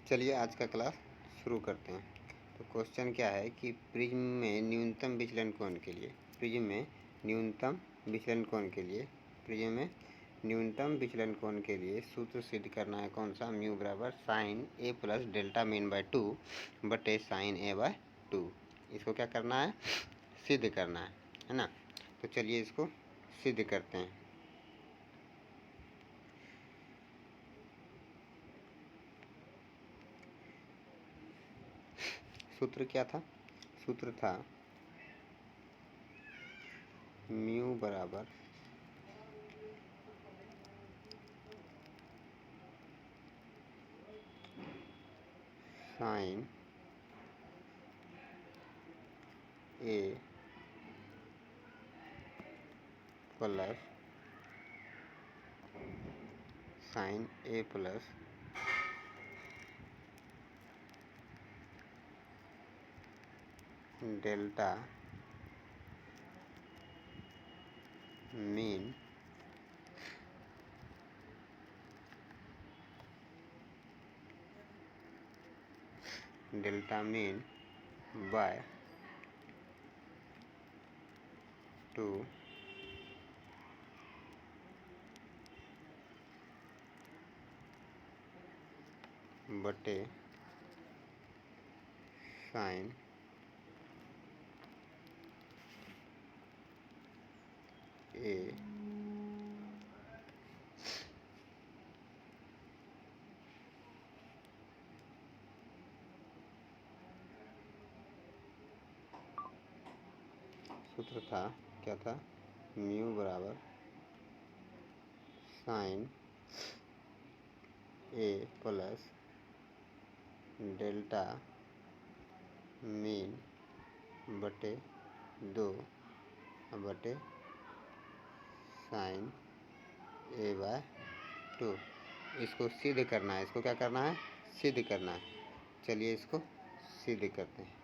चलिए आज का क्लास शुरू करते हैं। तो क्वेश्चन क्या है कि प्रिज्म में न्यूनतम विचलन कोण के लिए प्रिज्म में न्यूनतम विचलन कोण के लिए सूत्र सिद्ध करना है। कौन सा? म्यू बराबर sine A plus delta mean by 2 बटे साइन ए बाय 2। इसको क्या करना है? सिद्ध करना है ना। तो चलिए इसको सिद्ध करते हैं। सूत्र क्या था? सूत्र था म्यू बराबर sine A plus sine A plus delta mean by 2 बटे साइन ए सूत्र था क्या था? म्यू बराबर sine A plus delta mean बटे 2 बटे साइन ए बाय 2। इसको सिद्ध करना है। इसको क्या करना है? सिद्ध करना है। चलिए इसको सिद्ध करते हैं।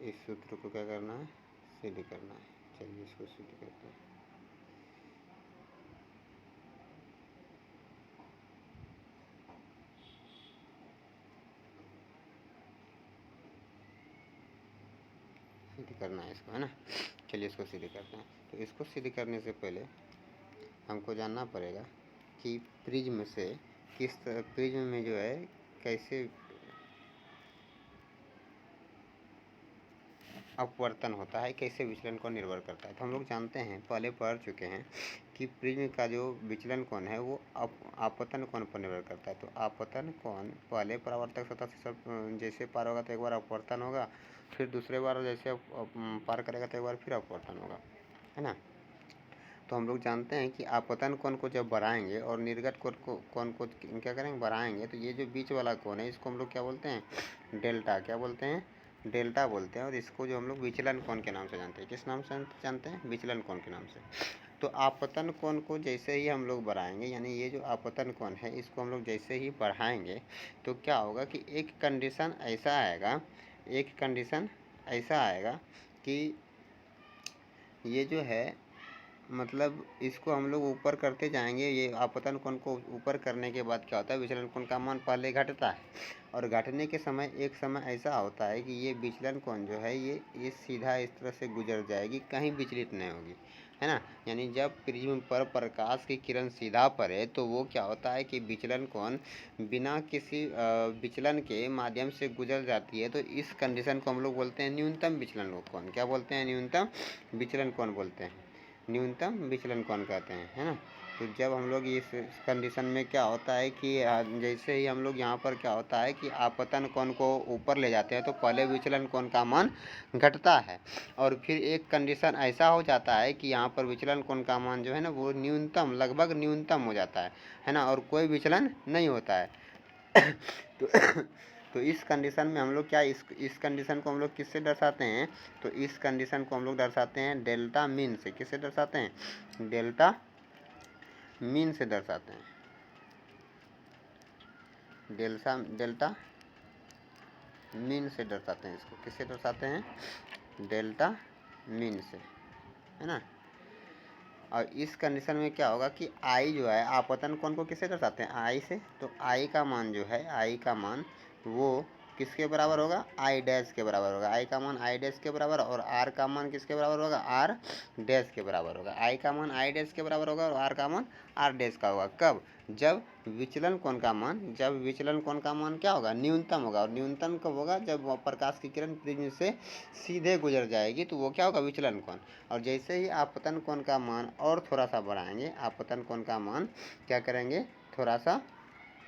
इस सूत्र को क्या करना है? सिद्ध करना है। चलिए इसको सिद्ध करते हैं। सिद्ध करना है इसको, है ना। चलिए इसको सिद्ध करते हैं। तो इसको सिद्ध करने से पहले हमको जानना पड़ेगा कि प्रिज्म से प्रिज्म में जो है कैसे अपवर्तन होता है, कैसे विचलन कोण निर्भर करता है। तो हम लोग जानते हैं, पहले पढ़ चुके हैं कि प्रिज्म का जो विचलन कोण है वो आपतन कोण पर निर्भर करता है। तो आपतन कोण पहले परावर्तक सतह से सब जैसे पार होगा तो एक बार अपवर्तन होगा, फिर दूसरे बार जैसे पार करेगा तो एक बार फिर अपवर्तन होगा, है ना। तो हम लोग जानते हैं कि आपतन कोण को जब बढ़ाएंगे और निर्गत कोण को क्या करेंगे? बढ़ाएंगे। तो ये जो बीच वाला कोण है इसको हम लोग क्या बोलते हैं? डेल्टा। क्या बोलते हैं? डेल्टा बोलते हैं। और इसको जो हम लोग विचलन कोण के नाम से जानते हैं। किस नाम से जानते हैं? विचलन कोण के नाम से। तो आपतन कोण को जैसे ही हम लोग बढ़ाएंगे, यानी ये जो आपतन कोण है इसको हम लोग जैसे ही बढ़ाएंगे तो क्या होगा कि एक कंडीशन ऐसा आएगा कि ये जो है मतलब इसको हम लोग ऊपर करते जाएंगे। ये आपतन कोण को ऊपर करने के बाद क्या होता है? विचलन कोण का मान पहले घटता है और घटने के समय एक समय ऐसा होता है कि ये विचलन कोण जो है ये सीधा इस तरह से गुजर जाएगी, कहीं विचलित नहीं होगी, है ना। यानी जब प्रिज्म पर प्रकाश की किरण सीधा पड़े तो वो क्या होता है कि विचलन कोण बिना किसी विचलन के माध्यम से गुजर जाती है। तो इस कंडीशन को हम लोग बोलते हैं न्यूनतम विचलन कोण। क्या बोलते हैं? न्यूनतम विचलन कोण बोलते हैं। न्यूनतम विचलन कोण कहते हैं, है ना। तो जब हम लोग इस कंडीशन में क्या होता है कि जैसे ही हम लोग यहाँ पर क्या होता है कि आपतन कोण को ऊपर ले जाते हैं तो पहले विचलन कोण का मान घटता है और फिर एक कंडीशन ऐसा हो जाता है कि यहाँ पर विचलन कोण का मान जो है ना वो न्यूनतम, लगभग न्यूनतम हो जाता है ना, और कोई विचलन नहीं होता है। तो इस कंडीशन में हम लोग क्या इस कंडीशन को हम लोग किससे दर्शाते हैं? तो इस कंडीशन को हम लोग दर्शाते हैं डेल्टा मीन से। किससे दर्शाते हैं? डेल्टा मीन से दर्शाते हैं। डेल्टा मीन से दर्शाते हैं इसको। किससे दर्शाते हैं? डेल्टा मीन से, है ना। और इस कंडीशन में क्या होगा कि आई जो है आपतन कोण को किससे दर्शाते हैं? आई से। तो आई का मान जो है, आई का मान वो किसके बराबर होगा? आई डैश के बराबर होगा। आई का मान आई डैश के बराबर, और आर का मान किसके बराबर होगा? आर डैश के बराबर होगा। आई का मान आई डैश के बराबर होगा और आर का मान आर डैश का होगा। कब? जब विचलन कोण का मान क्या होगा? न्यूनतम होगा। और न्यूनतम कब होगा? जब वह प्रकाश की किरण प्रिज्म से सीधे गुजर जाएगी, तो वो क्या होगा? विचलन कोण। और जैसे ही आपतन कोण का मान और थोड़ा सा बढ़ाएंगे, आपतन कोण का मान क्या करेंगे? थोड़ा सा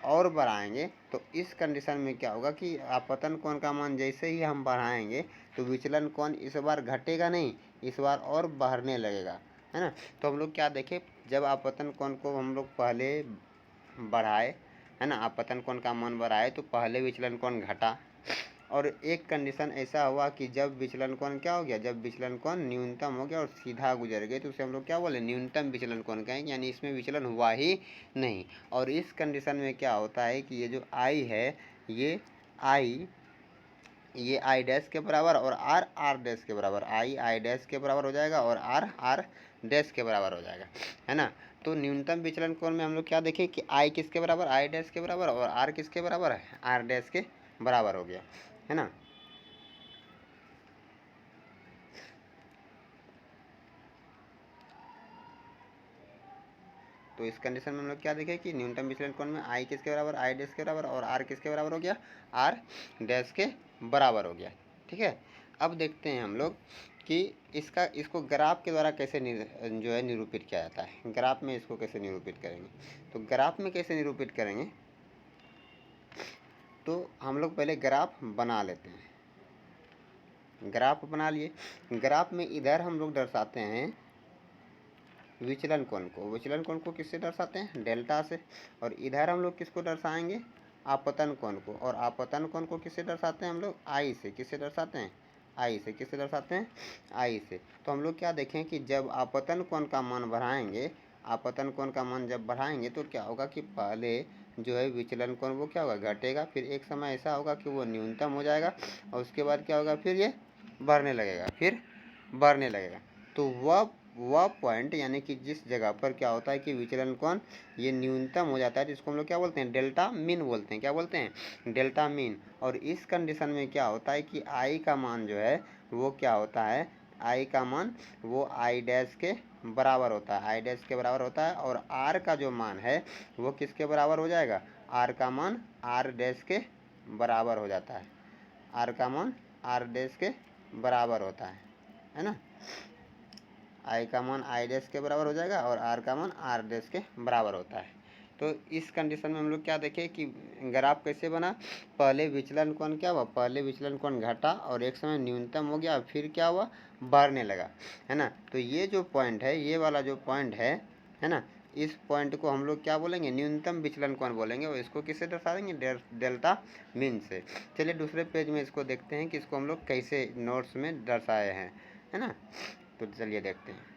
और बढ़ाएंगे, तो इस कंडीशन में क्या होगा कि आपतन कोण का मान जैसे ही हम बढ़ाएंगे, तो विचलन कोण इस बार घटेगा नहीं, इस बार और बढ़ने लगेगा, है ना। तो हम लोग क्या देखें, जब आपतन कोण को हम लोग पहले बढ़ाए, है ना, आपतन कोण का मान बढ़ाए, तो पहले विचलन कोण घटा। और एक कंडीशन ऐसा हुआ कि जब विचलन कोण क्या हो गया? जब विचलन कोण न्यूनतम हो गया और सीधा गुजर गए, तो उसे हम लोग क्या बोले? न्यूनतम विचलन कोण कहेंगे, यानी इसमें विचलन हुआ ही नहीं। और इस कंडीशन में क्या होता है कि ये जो आई है, ये आई डैश के बराबर और आर आर डैश के बराबर, आई डैश के बराबर हो जाएगा और आर आर डैश के बराबर हो जाएगा, है ना। तो न्यूनतम विचलन कोण में हम लोग क्या देखें कि आई किसके बराबर? आई डैश के बराबर, और आर किसके बराबर है? आर डैश के बराबर हो गया, है ना। तो इस कंडीशन में हम लोग क्या देखें कि न्यूनतम विचलन कोण में आई किसके बराबर? आई डैश के बराबर, और आर किसके बराबर हो गया? आर डैश के बराबर हो गया, ठीक है। अब देखते हैं हम लोग कि इसको ग्राफ के द्वारा कैसे जो है निरूपित किया जाता है। ग्राफ में इसको कैसे निरूपित करेंगे? तो ग्राफ में कैसे निरूपित करेंगे, तो हम लोग पहले ग्राफ बना लेते हैं। ग्राफ बना लिए। ग्राफ में इधर हम लोग दर्शाते हैं विचलन कोण को। विचलन कोण को किससे दर्शाते हैं? डेल्टा से। और इधर हम लोग किसको दर्शाएंगे? आपतन कोण को। और आपतन कोण को किससे दर्शाते हैं हम लोग? आई से। किससे दर्शाते हैं? आई से। किससे दर्शाते हैं? आई से। तो हम लोग क्या देखें कि जब आपतन कोण का मान बढ़ाएंगे, आपतन कोण का मान जब बढ़ाएंगे, तो क्या होगा कि पहले जो है विचलन कोण वो क्या होगा? घटेगा। फिर एक समय ऐसा होगा कि वो न्यूनतम हो जाएगा, और उसके बाद क्या होगा? फिर ये बढ़ने लगेगा, फिर बढ़ने लगेगा। तो वह पॉइंट, यानी कि जिस जगह पर क्या होता है कि विचलन कोण ये न्यूनतम हो जाता है, जिसको हम लोग क्या बोलते हैं? डेल्टा मीन बोलते हैं। क्या बोलते हैं? Delta mean. और इस कंडीशन में क्या होता है कि आई का मान जो है वो क्या होता है? आई का मान वो आई डैश के बराबर होता है, आई डैश के बराबर होता है। और आर का जो मान है वो किसके बराबर हो जाएगा? आर का मान आर डैश के बराबर हो जाता है। आर का मान आर डैश के बराबर होता है ना। आई का मान आई डैश के बराबर हो जाएगा और आर का मान आर डैश के बराबर होता है। तो इस कंडीशन में हम लोग क्या देखें कि ग्राफ कैसे बना? पहले विचलन कोण क्या हुआ? पहले विचलन कोण घटा और एक समय न्यूनतम हो गया, फिर क्या हुआ? बढ़ने लगा, है ना। तो ये जो पॉइंट है, ये वाला जो पॉइंट है ना, इस पॉइंट को हम लोग क्या बोलेंगे? न्यूनतम विचलन कोण बोलेंगे। और इसको किससे दर्शा देंगे? डेल्टा मीन से। चलिए दूसरे पेज में इसको देखते हैं कि इसको हम लोग कैसे नोट्स में दर्शाए हैं, है ना। तो चलिए देखते हैं।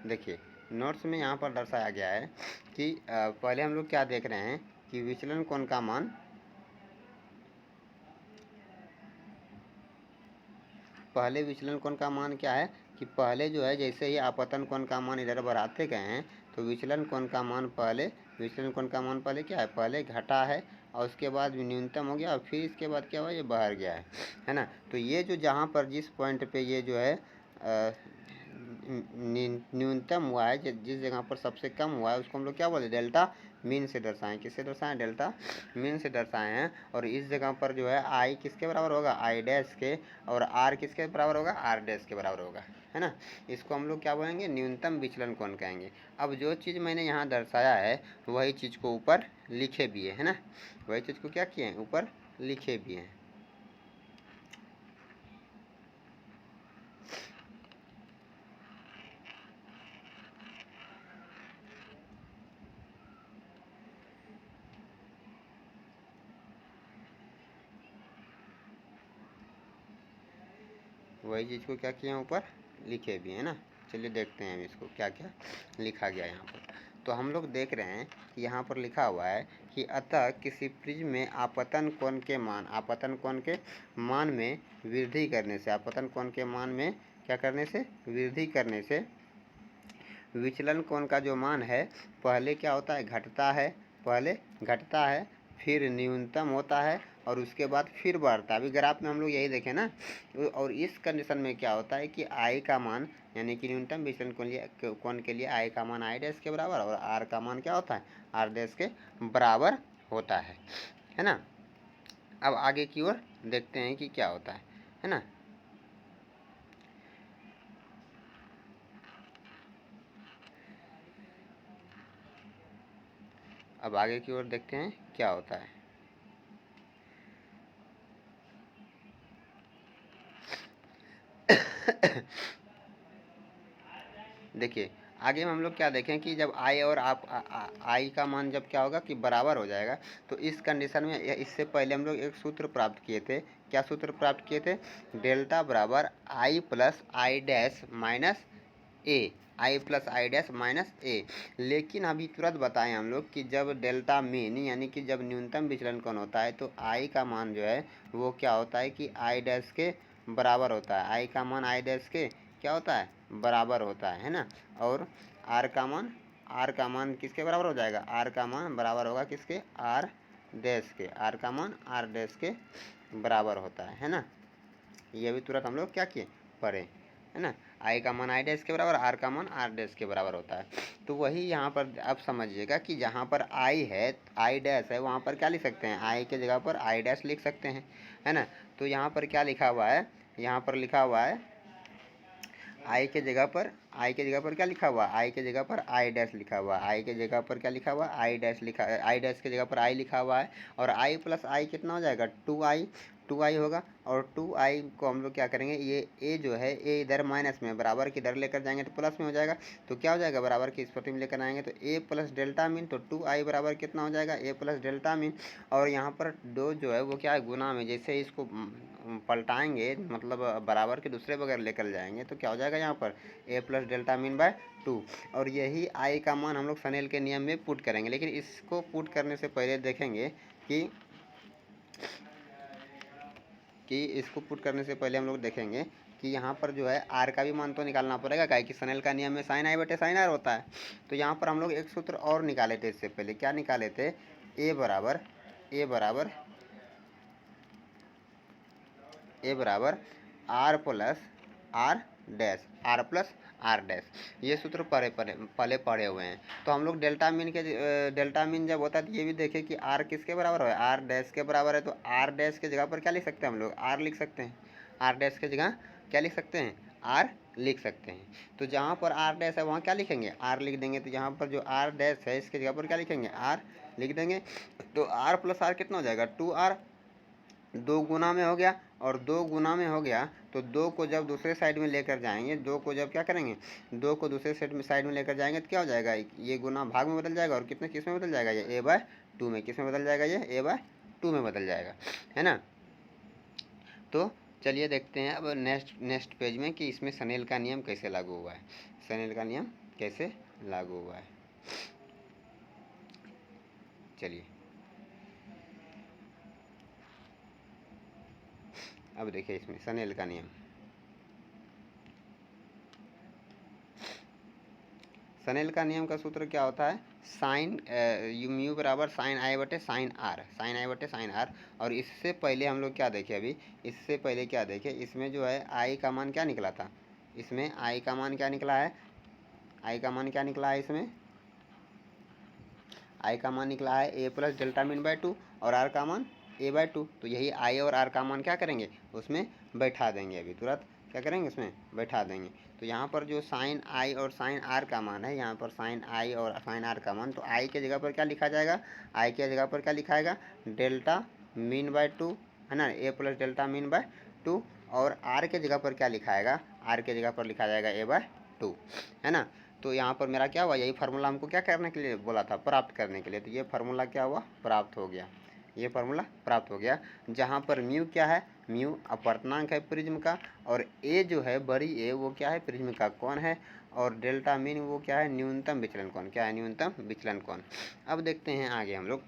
देखिए नोट्स में यहाँ पर दर्शाया गया है कि पहले हम लोग क्या देख रहे हैं कि विचलन कोण का मान, पहले विचलन कोण का मान क्या है कि पहले जो है जैसे ही आपतन कोण का मान इधर बढ़ाते गए हैं, तो विचलन कोण का मान पहले क्या है? पहले घटा है, और उसके बाद न्यूनतम हो गया, और फिर इसके बाद क्या हुआ? ये बढ़ गया है ना। तो ये जो जहाँ पर जिस पॉइंट पे ये जो है न्यूनतम हुआ है, जिस जगह पर सबसे कम हुआ है, उसको हम लोग क्या बोले? डेल्टा मीन से दर्शाएं। किससे दर्शाएं? डेल्टा मीन से दर्शाए हैं। और इस जगह पर जो है आई किसके बराबर होगा? आई डैश के। और आर किसके बराबर होगा? आर डैश के बराबर होगा, है ना। इसको हम लोग क्या बोलेंगे? न्यूनतम विचलन कोण कहेंगे। अब जो चीज़ मैंने यहाँ दर्शाया है वही चीज़ को ऊपर लिखे भी है ना, वही चीज़ को क्या किए हैं? ऊपर लिखे भी हैं। वही चीज़ को क्या किए ऊपर लिखे भी है ना। चलिए देखते हैं हम इसको क्या क्या लिखा गया यहाँ पर। तो हम लोग देख रहे हैं कि यहाँ पर लिखा हुआ है कि अतः किसी प्रिज्म में आपतन कोण के मान में वृद्धि करने से, आपतन कोण के मान में क्या करने से, वृद्धि करने से विचलन कोण का जो मान है पहले क्या होता है, घटता है, फिर न्यूनतम होता है और उसके बाद फिर बढ़ता है। अभी ग्राफ में हम लोग यही देखें ना। और इस कंडीशन में क्या होता है कि आई का मान यानी कि न्यूनतम विचलन कोण के लिए आई का मान आई डैश के बराबर और आर का मान क्या होता है, आर डैश के बराबर होता है ना। अब आगे की ओर देखते हैं कि क्या होता है ना। अब आगे की ओर देखते हैं क्या होता है। देखिए आगे हम लोग क्या देखें कि जब आई और आई का मान जब क्या होगा कि बराबर हो जाएगा, तो इस कंडीशन में इससे पहले हम लोग एक सूत्र प्राप्त किए थे। क्या सूत्र प्राप्त किए थे, डेल्टा बराबर I plus I dash minus A, I plus I dash minus A. लेकिन अभी तुरंत बताएं हम लोग कि जब डेल्टा मीन यानी कि जब न्यूनतम विचलन कोण होता है तो आई का मान जो है वो क्या होता है कि आई डैश के बराबर होता है। आई का मान आई डैश के क्या होता है, बराबर होता है ना। और आर का मान किसके बराबर हो जाएगा, आर का मान बराबर होगा किसके, आर डैश के। आर का मान आर डैश के बराबर होता है ना। ये भी तुरंत हम लोग क्या किए, पढ़े है ना। आई का मान आई डैश के बराबर, आर का मान आर डैश के बराबर होता है। तो वही यहाँ पर अब समझिएगा कि जहाँ पर आई है, आई डैश है, वहाँ पर क्या लिख सकते हैं, आई के जगह पर आई डैश लिख सकते हैं है ना। तो यहाँ पर क्या लिखा हुआ है, यहाँ पर लिखा हुआ है आई के जगह पर क्या लिखा हुआ, आई के जगह पर आई डैश लिखा हुआ है। आई के जगह पर क्या लिखा हुआ, आई डैश लिखा, आई डैश के जगह पर आई लिखा हुआ है। और आई प्लस आई कितना हो जाएगा, 2i होगा। और 2i को हम लोग क्या करेंगे, ये ए जो है ए इधर माइनस में, बराबर की इधर लेकर जाएंगे तो प्लस में हो जाएगा। तो क्या हो जाएगा, बराबर की स्थिति में लेकर आएंगे तो ए प्लस डेल्टा मीन, तो 2i बराबर कितना हो जाएगा, ए प्लस डेल्टा मीन। और यहाँ पर दो जो है वो क्या है, गुना में। जैसे इसको पलटाएंगे मतलब बराबर के दूसरे बगैर लेकर जाएंगे तो क्या हो जाएगा यहाँ पर, ए प्लस डेल्टा मीन बाय 2। और यही आई का मान हम लोग सनेल के नियम में पुट करेंगे। लेकिन इसको पुट करने से पहले देखेंगे कि इसको पुट करने से पहले हम लोग देखेंगे कि यहाँ पर जो है आर का भी मान तो निकालना पड़ेगा, क्या कि सनेल का नियम में साइन आई बटे साइन आर होता है। तो यहाँ पर हम लोग एक सूत्र और निकाले थे इससे पहले। क्या निकाले थे, ए बराबर R plus R dash, R plus R dash. ये सूत्र पहले पढ़े हुए हैं। तो हम लोग डेल्टा मीन जब होता है तो ये भी देखें कि आर किसके बराबर है, आर डैश के बराबर है। तो आर डैश के जगह पर क्या लिख सकते हैं हम लोग, आर लिख सकते हैं। आर डैश के जगह क्या लिख सकते हैं, आर लिख सकते हैं। तो जहाँ पर आर डैश है वहाँ क्या लिखेंगे, आर लिख देंगे। तो यहाँ पर जो आर डैश है इसके जगह पर क्या लिखेंगे, आर लिख देंगे। तो आर प्लस आर कितना हो जाएगा, 2r, 2 गुना में हो गया। और 2 गुना में हो गया तो 2 को जब दूसरे साइड में लेकर जाएंगे, 2 को जब क्या करेंगे, 2 को दूसरे साइड में लेकर जाएंगे तो क्या हो जाएगा, ये गुना भाग में बदल जाएगा। और किस में बदल जाएगा, ये a/2 में। किस में बदल जाएगा, ये a/2 में बदल जाएगा है ना। तो चलिए देखते हैं अब नेक्स्ट पेज में कि इसमें सनेल का नियम कैसे लागू हुआ है, सनेल का नियम कैसे लागू हुआ है। चलिए अब देखिए इसमें सनेल का नियम। सनेल का नियम का सूत्र क्या होता है, साइन म्यू बराबर साइन आई बटे साइन आर। और इससे पहले हम लोग क्या देखे, अभी इससे पहले क्या देखे, इसमें जो है आई का मान क्या निकला था, इसमें आई का मान क्या निकला है, आई का मान क्या निकला है, इसमें आई का मान निकला है ए प्लस डेल्टा मीन बाय 2 और आर का मान a/2। तो यही आई और आर का मान क्या करेंगे, उसमें बैठा देंगे। अभी तुरंत क्या करेंगे, उसमें बैठा देंगे। तो यहाँ पर जो साइन आई और साइन आर का मान है, यहाँ पर साइन आई और साइन आर का मान, तो आई के जगह पर क्या लिखा जाएगा, आई के जगह पर क्या लिखाएगा, डेल्टा मीन बाय 2 है ना, ए प्लस डेल्टा मीन बाय 2। और आर के जगह पर क्या लिखाएगा, आर के जगह पर लिखा जाएगा a/2 है ना। तो यहाँ पर मेरा क्या हुआ, यही फार्मूला हमको क्या करने के लिए बोला था, प्राप्त करने के लिए। तो ये फार्मूला क्या हुआ, प्राप्त हो गया, ये फार्मूला प्राप्त हो गया। जहाँ पर म्यू क्या है, म्यू अपवर्तनांक है प्रिज्म का, और ए जो है बड़ी ए वो क्या है, प्रिज्म का कोण है, और डेल्टा मीन वो क्या है, न्यूनतम विचलन कोण। क्या है, न्यूनतम विचलन कोण। अब देखते हैं आगे हम लोग,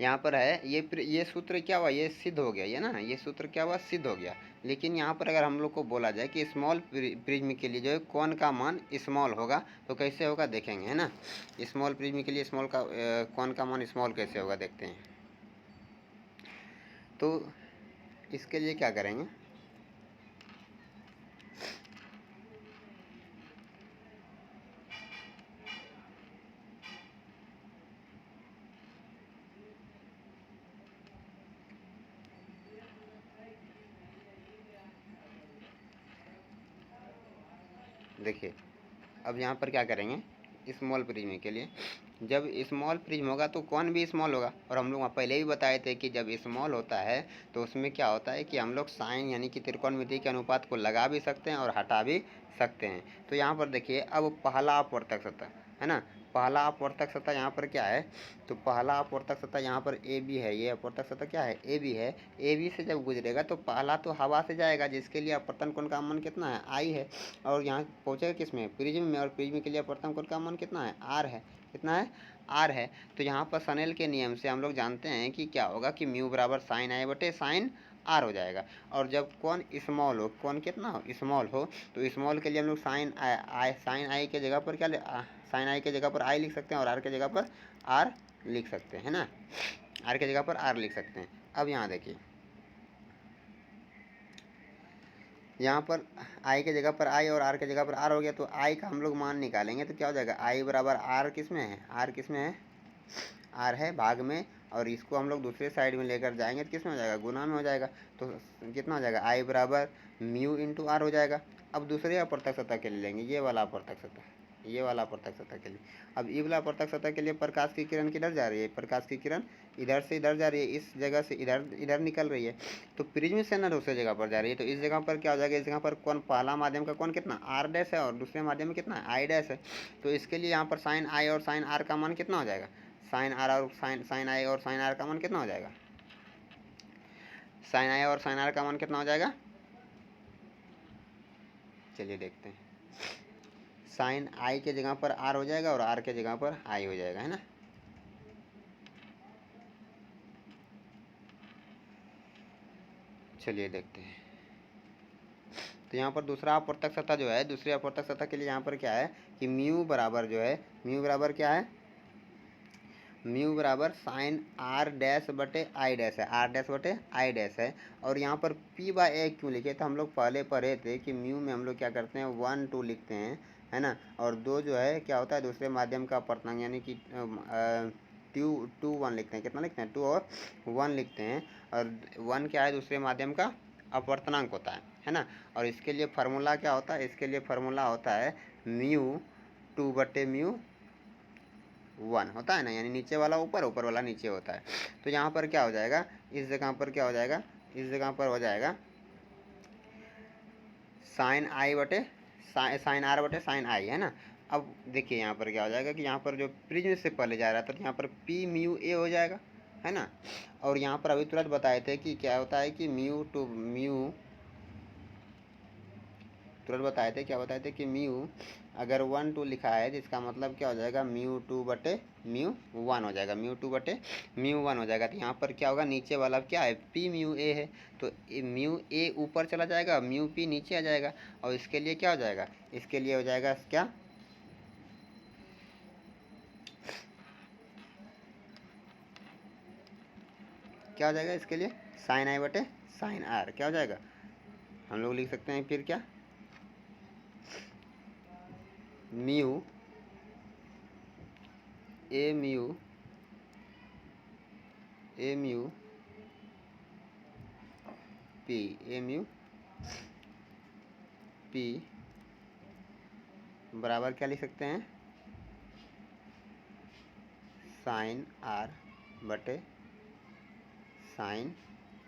यहाँ पर है ये सूत्र क्या हुआ, ये सिद्ध हो गया, ये ना, ये सूत्र क्या हुआ, सिद्ध हो गया। लेकिन यहाँ पर अगर हम लोग को बोला जाए कि स्मॉल प्रिज्म के लिए जो है कोण का मान स्मॉल होगा, तो कैसे होगा देखेंगे, है ना। स्मॉल प्रिज्म के लिए स्मॉल का कोण का मान स्मॉल कैसे होगा देखते हैं। तो इसके लिए क्या करेंगे, देखिए अब यहाँ पर क्या करेंगे, स्मॉल प्रिज्म के लिए जब स्मॉल प्रिज्म होगा तो कोण भी स्मॉल होगा, और हम लोग पहले ही बताए थे कि जब स्मॉल होता है तो उसमें क्या होता है कि हम लोग साइन यानी कि त्रिकोणमिति के अनुपात को लगा भी सकते हैं और हटा भी सकते हैं। तो यहाँ पर देखिए, अब पहला अपवर्तक सतह है ना, पहला अपवर्तक सतह यहाँ पर क्या है, तो पहला अपवर्तक सतह यहाँ पर ए बी है, ये अपवर्तक सतह क्या है, ए बी है। ए बी से जब गुजरेगा तो पहला तो हवा से जाएगा, जिसके लिए अपवर्तन कोण का मान कितना है, आई है, और यहाँ पहुँचेगा किस में, प्रिज्म में, और प्रिज्म के लिए अपवर्तन कोण का मान कितना है, आर है। कितना है, आर है। तो यहाँ पर सनेल के नियम से हम लोग जानते हैं कि क्या होगा कि म्यू बराबर साइन आई बटे साइन आर हो जाएगा। और जब कोण स्मॉल हो, कोण कितना हो, स्मॉल हो, तो स्मॉल के लिए हम लोग साइन आई के जगह पर क्या साइन आई के जगह पर आई लिख सकते हैं, और आर के जगह पर आर लिख सकते हैं, है ना, आर के जगह पर आर लिख सकते हैं। अब यहाँ देखिए, यहाँ पर आई के जगह पर आई और आर के जगह पर आर हो गया, तो आई का हम लोग मान निकालेंगे तो क्या हो जाएगा, आई बराबर आर किस में है, आर किस में है, आर है भाग में, और इसको हम लोग दूसरे साइड में लेकर जाएंगे तो किस में हो जाएगा, गुना में हो जाएगा। तो कितना हो जाएगा, आई बराबर म्यू इंटू आर हो जाएगा। अब दूसरे अपवर्तक सतह के लिए लेंगे, ये वाला अपवर्तक सतह, ये वाला अपवर्तक सतह के लिए। अब ये वाला अपवर्तक सतह के लिए प्रकाश की किरण किधर जा रही है, प्रकाश की किरण इधर से इधर जा रही है, इस जगह से इधर इधर निकल रही है, तो प्रिज्म से ना दूसरे जगह पर जा रही है। तो इस जगह पर क्या हो जाएगा, इस जगह पर कौन, पहला माध्यम का कौन कितना, आर डैश है, और दूसरे माध्यम में कितना है, आई डैश है। तो इसके लिए यहाँ पर साइन आई और साइन आर का मान कितना हो जाएगा, साइन आर और साइन आई और साइन आर का मान कितना हो जाएगा, साइन आई और साइन आर का मान कितना हो जाएगा, चलिए देखते हैं। साइन आई के जगह पर आर हो जाएगा और आर के जगह पर आई हो जाएगा, है ना। चलिए देखते हैं। तो यहाँ पर दूसरा अपवर्तक सतह जो है, दूसरे अपवर्तक सतह के लिए यहाँ पर क्या है कि म्यू बराबर जो है, म्यू बराबर क्या है, म्यू बराबर साइन आर डैश बटे आई डैश है, आर डैश बटे आई डैश है। और यहाँ पर पी बाय ए क्यों लिखे, तो हम लोग पहले पढ़े थे कि म्यू में हम लोग क्या करते हैं, 1 2 लिखते हैं, है ना, और 2 जो है क्या होता है, दूसरे माध्यम का अपवर्तनांक यानी कि 2 1 लिखते हैं, कितना लिखते हैं, 2 और 1 लिखते हैं, और 1 क्या है, दूसरे माध्यम का अपवर्तनांक होता है ना। और इसके लिए फार्मूला क्या होता है, इसके लिए फार्मूला होता है म्यू 2 बटे म्यू 1 होता है ना, यानी नीचे वाला ऊपर, ऊपर वाला नीचे होता है। तो यहाँ पर क्या हो जाएगा, इस जगह पर क्या हो जाएगा, इस जगह पर हो जाएगा साइन आई बटे साइन आर बटे साइन आई, है ना। अब देखिए यहाँ पर क्या हो जाएगा कि यहाँ पर जो प्रिज्म से पहले जा रहा था, तो यहाँ पर पी म्यू ए हो जाएगा, है ना। और यहाँ पर अभी तुरंत बताए थे कि क्या होता है कि म्यू टू म्यू, तुरंत बताए थे, क्या बताए थे कि म्यू अगर 1 2 लिखा है तो इसका मतलब क्या हो जाएगा, म्यू 2 बटे म्यू 1 हो जाएगा, म्यू 2 बटे म्यू 1 हो जाएगा। तो यहाँ पर क्या होगा, नीचे वाला क्या है, पी म्यू ए है, तो म्यू ए ऊपर चला जाएगा, म्यू पी नीचे आ जाएगा। और इसके लिए क्या हो जाएगा, इसके लिए हो जाएगा क्या, क्या हो जाएगा इसके लिए, साइन आई बटे साइन आर, क्या हो जाएगा, हम लोग लिख सकते हैं फिर क्या, mu A mu A mu P, A mu P बराबर क्या लिख सकते हैं, साइन आर बटे sine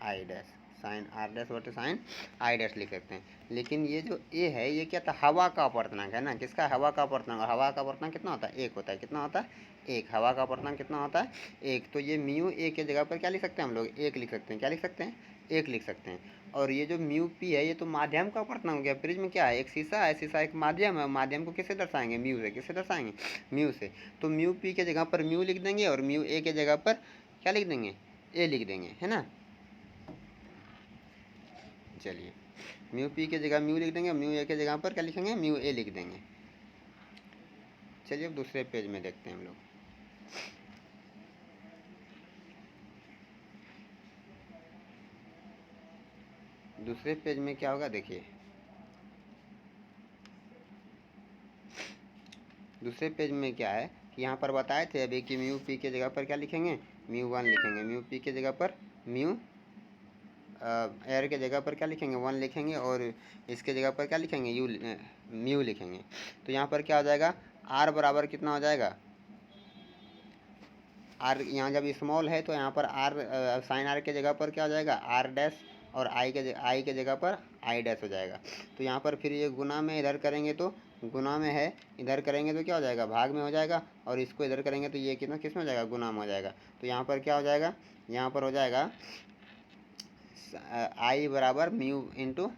I dash, sine R dash बटे साइन आई डैश लिख सकते हैं। लेकिन ये जो ए है ये क्या था, हवा का अपवर्तनांक है ना, किसका, हवा का अपवर्तनांक, और हवा का अपवर्तनांक कितना होता है, 1 होता है, कितना होता है, 1, हवा का अपवर्तनांक कितना होता है, 1। तो ये म्यू ए के जगह पर क्या लिख सकते हैं हम लोग, 1 लिख सकते हैं, क्या लिख सकते हैं, 1 लिख सकते हैं। और ये जो म्यू पी है ये तो माध्यम का अपवर्तनांक हो गया। प्रिज्म क्या है? एक शीशा है, शीशा एक माध्यम है, माध्यम को किससे दर्शाएंगे? म्यू से। किससे दर्शाएंगे? म्यू से। तो म्यू पी के जगह पर म्यू लिख देंगे और म्यू ए के जगह पर क्या लिख देंगे? ए लिख देंगे, है ना। चलिए, म्यू पी के जगह म्यू लिख देंगे, म्यू ए के जगह पर क्या लिखेंगे? म्यू ए लिख देंगे। चलिए अब दूसरे पेज में देखते हैं हम लोग। दूसरे पेज में क्या होगा देखिए। दूसरे पेज में क्या है कि यहाँ पर बताए थे अभी कि म्यू पी के जगह पर क्या लिखेंगे? म्यू 1 लिखेंगे। म्यू पी के जगह पर म्यू एयर के जगह पर क्या लिखेंगे? 1 लिखेंगे और इसके जगह पर क्या लिखेंगे? म्यू लिखेंगे। तो यहाँ पर क्या हो जाएगा? आर बराबर कितना हो जाएगा? आर यहाँ जब स्मॉल है तो यहाँ पर आर साइन आर के जगह पर क्या हो जाएगा? आर डैश, और आई के जगह पर आई डैश हो जाएगा। तो यहाँ पर फिर ये गुना में इधर करेंगे तो गुना में है, इधर करेंगे तो क्या हो जाएगा? भाग में हो जाएगा। और इसको इधर करेंगे तो ये कितना किस में हो जाएगा? गुना में हो जाएगा। तो यहाँ पर क्या हो जाएगा? यहाँ पर हो जाएगा आई बराबर म्यू इंटू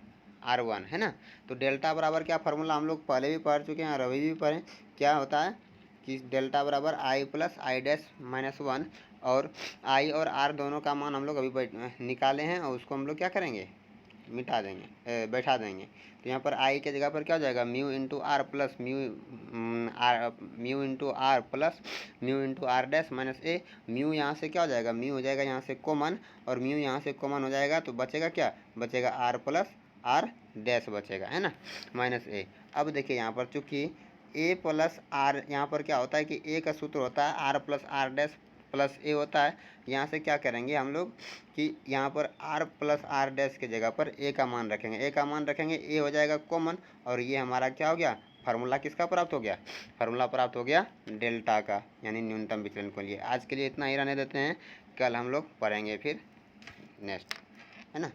R1, है ना। तो डेल्टा बराबर क्या फार्मूला हम लोग पहले भी पढ़ चुके हैं और अभी भी पढ़ें। क्या होता है कि डेल्टा बराबर I plus I dash minus 1, और आई और आर दोनों का मान हम लोग अभी निकाले हैं और उसको हम लोग क्या करेंगे? मिटा देंगे, बैठा देंगे। तो यहाँ पर आई के जगह पर क्या हो जाएगा? Mu into R plus mu into R plus mu into R dash minus A. Mu यहाँ से क्या हो जाएगा? म्यू हो जाएगा यहाँ से कॉमन, और म्यू यहाँ से कॉमन हो जाएगा तो बचेगा क्या? बचेगा आर प्लस आर डैश बचेगा, है ना, माइनस ए। अब देखिए यहाँ पर चूँकि ए प्लस आर, यहाँ पर क्या होता है कि ए का सूत्र होता है R plus R dash plus A होता है। यहाँ से क्या करेंगे हम लोग कि यहाँ पर आर प्लस आर डैश के जगह पर ए का मान रखेंगे। ए का मान रखेंगे, ए हो जाएगा कॉमन, और ये हमारा क्या हो गया? फार्मूला किसका प्राप्त हो गया? फार्मूला प्राप्त हो गया डेल्टा का, यानी न्यूनतम विचलन के लिए। आज के लिए इतना ही रहने देते हैं, कल हम लोग पढ़ेंगे फिर नेक्स्ट, है ना।